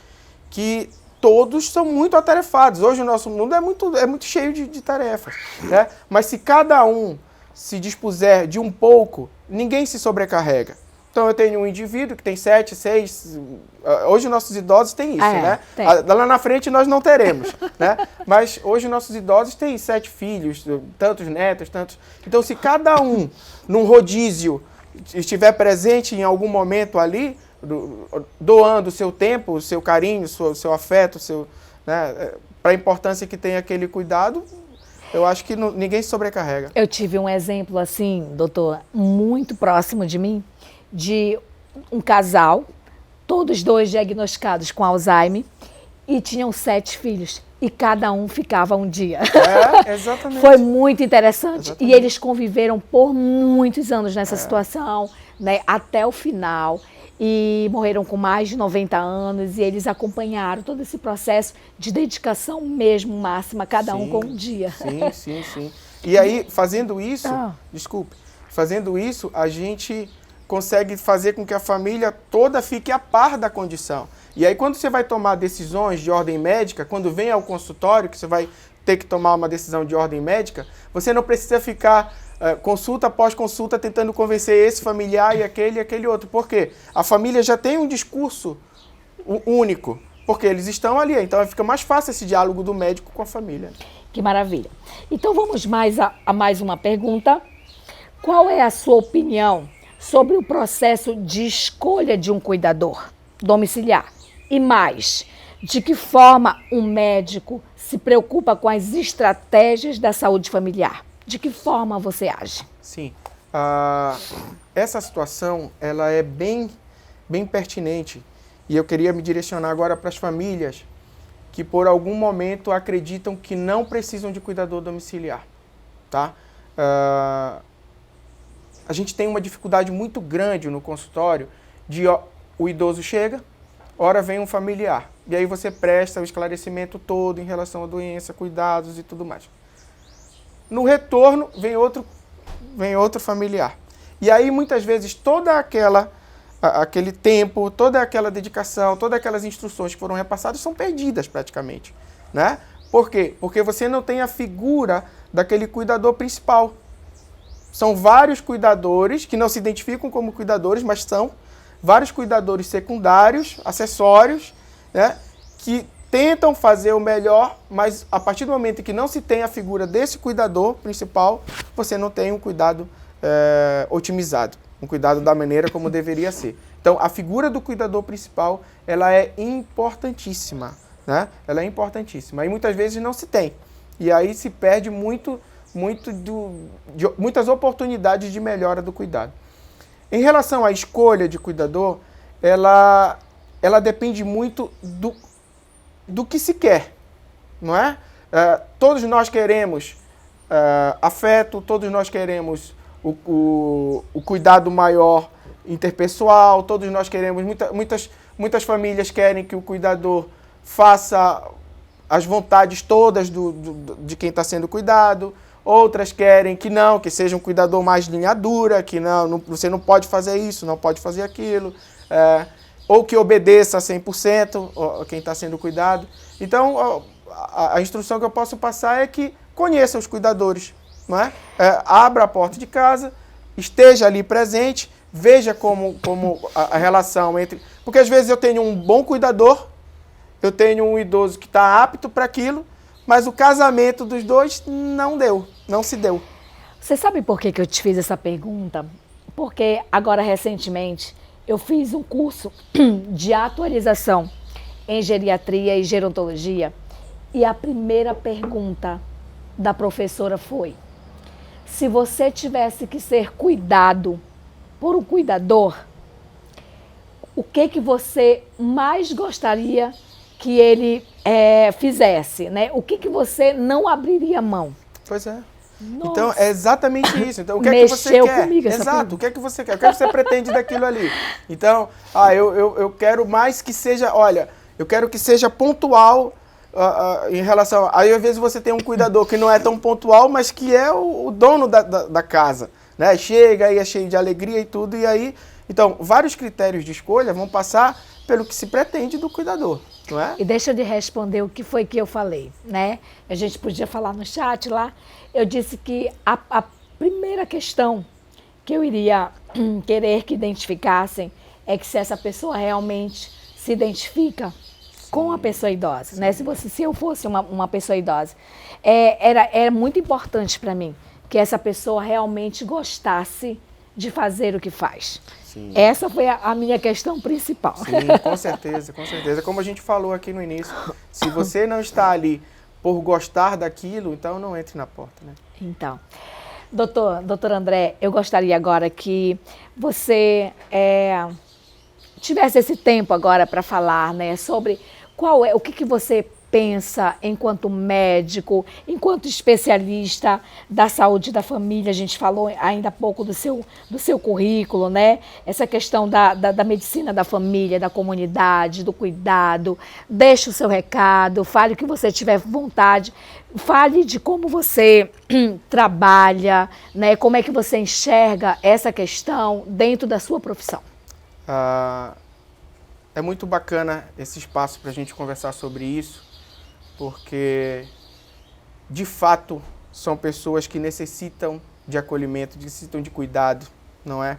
que todos são muito atarefados. Hoje o nosso mundo é muito cheio de tarefas. Né? Mas se cada um se dispuser de um pouco, ninguém se sobrecarrega. Então eu tenho um indivíduo que tem 7, 6... Hoje nossos idosos têm isso, né?
Tem.
Lá na frente nós não teremos, né? Mas hoje nossos idosos têm 7 filhos, tantos netos, tantos... Então se cada um, num rodízio, estiver presente em algum momento ali, doando o seu tempo, o seu carinho, o seu afeto, né, para a importância que tem aquele cuidado, eu acho que ninguém se sobrecarrega.
Eu tive um exemplo assim, doutor, muito próximo de mim, de um casal, todos dois diagnosticados com Alzheimer, e tinham 7 filhos. E cada um ficava um dia.
Exatamente.
Foi muito interessante.
Exatamente.
E eles conviveram por muitos anos nessa situação, né, até o final. E morreram com mais de 90 anos. E eles acompanharam todo esse processo de dedicação mesmo máxima, cada um com um dia.
Sim. E aí, fazendo isso, fazendo isso, a gente consegue fazer com que a família toda fique a par da condição. E aí, quando você vai tomar decisões de ordem médica, quando vem ao consultório, que você vai ter que tomar uma decisão de ordem médica, você não precisa ficar consulta após consulta tentando convencer esse familiar e aquele outro. Por quê? A família já tem um discurso único, porque eles estão ali. Então, fica mais fácil esse diálogo do médico com a família.
Que maravilha. Então, vamos a mais uma pergunta. Qual é a sua opinião sobre o processo de escolha de um cuidador domiciliar? E mais, de que forma um médico se preocupa com as estratégias da saúde familiar? De que forma você age?
Sim. Essa situação ela é bem pertinente e eu queria me direcionar agora para as famílias que por algum momento acreditam que não precisam de cuidador domiciliar. Tá? A gente tem uma dificuldade muito grande no consultório de o idoso chega, ora vem um familiar. E aí você presta o esclarecimento todo em relação à doença, cuidados e tudo mais. No retorno, vem outro familiar. E aí, muitas vezes, aquele tempo, toda aquela dedicação, todas aquelas instruções que foram repassadas são perdidas praticamente. Né? Por quê? Porque você não tem a figura daquele cuidador principal. São vários cuidadores que não se identificam como cuidadores, mas são vários cuidadores secundários, acessórios, né, que tentam fazer o melhor, mas a partir do momento em que não se tem a figura desse cuidador principal, você não tem um cuidado otimizado, um cuidado da maneira como deveria ser. Então, a figura do cuidador principal, ela é importantíssima, né? Ela é importantíssima. E muitas vezes não se tem. E aí se perde muitas oportunidades de melhora do cuidado. Em relação à escolha de cuidador, ela depende muito do que se quer, não é? Todos nós queremos afeto, todos nós queremos o cuidado maior interpessoal, todos nós queremos, muitas famílias querem que o cuidador faça as vontades todas de quem está sendo cuidado, outras querem que não, que seja um cuidador mais linha dura, que você não pode fazer isso, não pode fazer aquilo, ou que obedeça a 100% quem está sendo cuidado. Então, a instrução que eu posso passar é que conheça os cuidadores, não é? Abra a porta de casa, esteja ali presente, veja como a relação entre... Porque às vezes eu tenho um bom cuidador, eu tenho um idoso que está apto para aquilo, mas o casamento dos dois não se deu.
Você sabe por que eu te fiz essa pergunta? Porque agora, recentemente, eu fiz um curso de atualização em geriatria e gerontologia e a primeira pergunta da professora foi: se você tivesse que ser cuidado por um cuidador, o que você mais gostaria que ele fizesse, né? O que você não abriria mão?
Pois é.
Nossa.
Então, é exatamente isso. Então, o que é que você quer?
Comigo essa
Exato,
pergunta.
o que é que você quer? O que é que você pretende daquilo ali? Então, eu quero mais que seja, eu quero que seja pontual em relação... Aí, às vezes, você tem um cuidador que não é tão pontual, mas que é o dono da casa, né? Chega aí, é cheio de alegria e tudo, e aí... Então, vários critérios de escolha vão passar pelo que se pretende do cuidador, não é?
E deixa eu responder o que foi que eu falei, né? A gente podia falar no chat lá. Eu disse que a primeira questão que eu iria querer que identificassem é que se essa pessoa realmente se identifica com a pessoa idosa, né? Se eu fosse uma pessoa idosa, era muito importante para mim que essa pessoa realmente gostasse de fazer o que faz. Sim. Essa foi a minha questão principal.
Sim, com certeza, com certeza. Como a gente falou aqui no início, se você não está ali por gostar daquilo, então não entre na porta, né? Então,
doutor André, eu gostaria agora que você tivesse esse tempo agora para falar, né, sobre o que você pensa enquanto médico, enquanto especialista da saúde da família. A gente falou ainda há pouco do seu currículo, né? Essa questão da medicina da família, da comunidade, do cuidado. Deixe o seu recado, fale o que você tiver vontade, fale de como você trabalha, né? Como é que você enxerga essa questão dentro da sua profissão.
é muito bacana esse espaço para a gente conversar sobre isso, porque, de fato, são pessoas que necessitam de acolhimento, necessitam de cuidado, não é?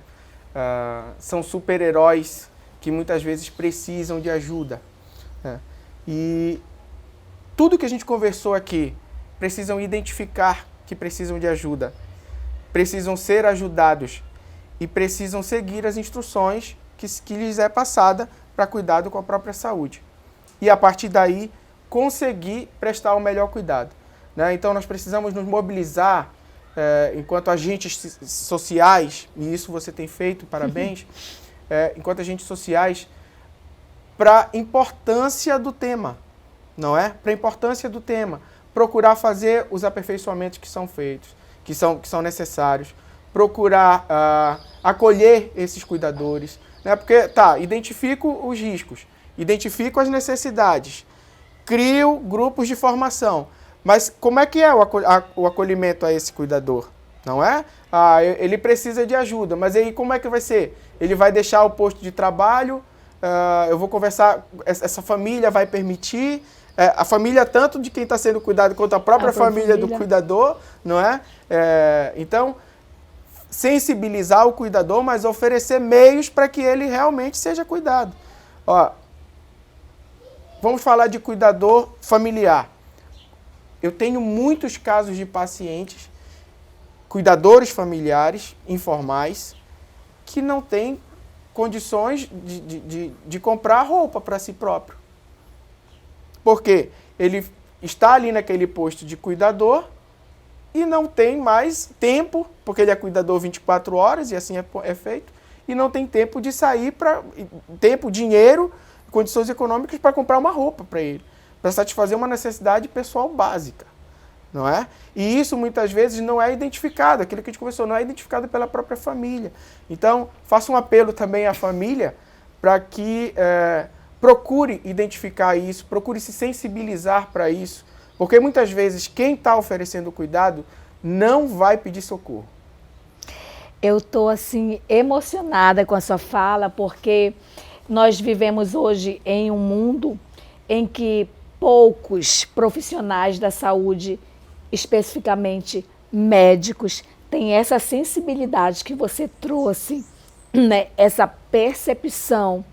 São super-heróis que muitas vezes precisam de ajuda, né? E tudo que a gente conversou aqui, precisam identificar que precisam de ajuda, precisam ser ajudados e precisam seguir as instruções que lhes é passada para cuidado com a própria saúde. E a partir daí, conseguir prestar o melhor cuidado, né? Então nós precisamos nos mobilizar enquanto agentes sociais, e isso você tem feito, parabéns, enquanto agentes sociais, para a importância do tema, não é? Para a importância do tema. Procurar fazer os aperfeiçoamentos que são feitos, que são necessários, procurar acolher esses cuidadores, né? Porque, identifico os riscos, identifico as necessidades, crio grupos de formação, mas como é que é o acolhimento a esse cuidador, não é? Ele precisa de ajuda, mas aí como é que vai ser? Ele vai deixar o posto de trabalho, eu vou conversar, essa família vai permitir, a família tanto de quem está sendo cuidado quanto a própria família do cuidador, não é? Então, sensibilizar o cuidador, mas oferecer meios para que ele realmente seja cuidado. Vamos falar de cuidador familiar. Eu tenho muitos casos de pacientes, cuidadores familiares, informais, que não têm condições de comprar roupa para si próprio. Porque ele está ali naquele posto de cuidador e não tem mais tempo, porque ele é cuidador 24 horas e assim é feito, e não tem tempo de sair, dinheiro, condições econômicas para comprar uma roupa para ele, para satisfazer uma necessidade pessoal básica, não é? E isso muitas vezes não é identificado, aquilo que a gente conversou, não é identificado pela própria família. Então, faço um apelo também à família para que procure identificar isso, procure se sensibilizar para isso, porque muitas vezes quem está oferecendo cuidado não vai pedir socorro.
Eu estou assim emocionada com a sua fala, porque nós vivemos hoje em um mundo em que poucos profissionais da saúde, especificamente médicos, têm essa sensibilidade que você trouxe, né? Essa percepção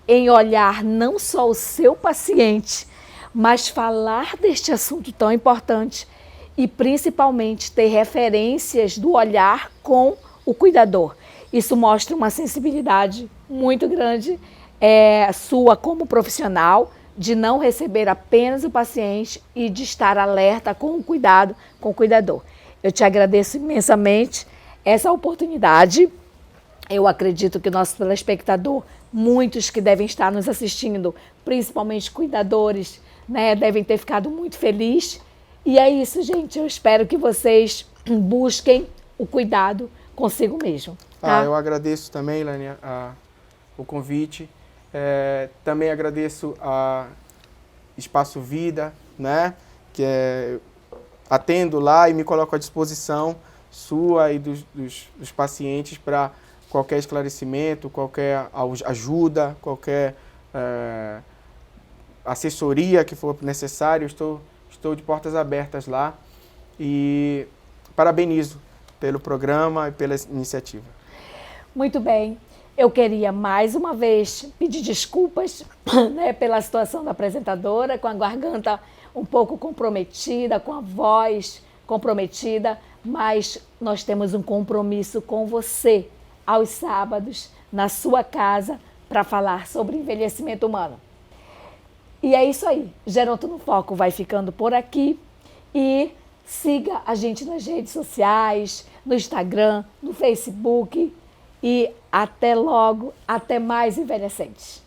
em olhar não só o seu paciente, mas falar deste assunto tão importante e principalmente ter referências do olhar com o cuidador. Isso mostra uma sensibilidade muito grande sua como profissional, de não receber apenas o paciente e de estar alerta com o cuidado com o cuidador. Eu te agradeço imensamente essa oportunidade. Eu acredito que o nosso telespectador, muitos que devem estar nos assistindo, principalmente cuidadores, né, devem ter ficado muito felizes. E é isso, gente. Eu espero que vocês busquem o cuidado consigo mesmo. Tá?
Eu agradeço também, Lânia, o convite. Também agradeço a Espaço Vida, né, que atendo lá e me coloco à disposição sua e dos pacientes para qualquer esclarecimento, qualquer ajuda, qualquer assessoria que for necessário. Estou de portas abertas lá e parabenizo pelo programa e pela iniciativa.
Muito bem. Eu queria mais uma vez pedir desculpas, né, pela situação da apresentadora, com a garganta um pouco comprometida, com a voz comprometida, mas nós temos um compromisso com você aos sábados, na sua casa, para falar sobre envelhecimento humano. E é isso aí. Geronto no Foco vai ficando por aqui e siga a gente nas redes sociais, no Instagram, no Facebook. E até logo, até mais, envelhecentes.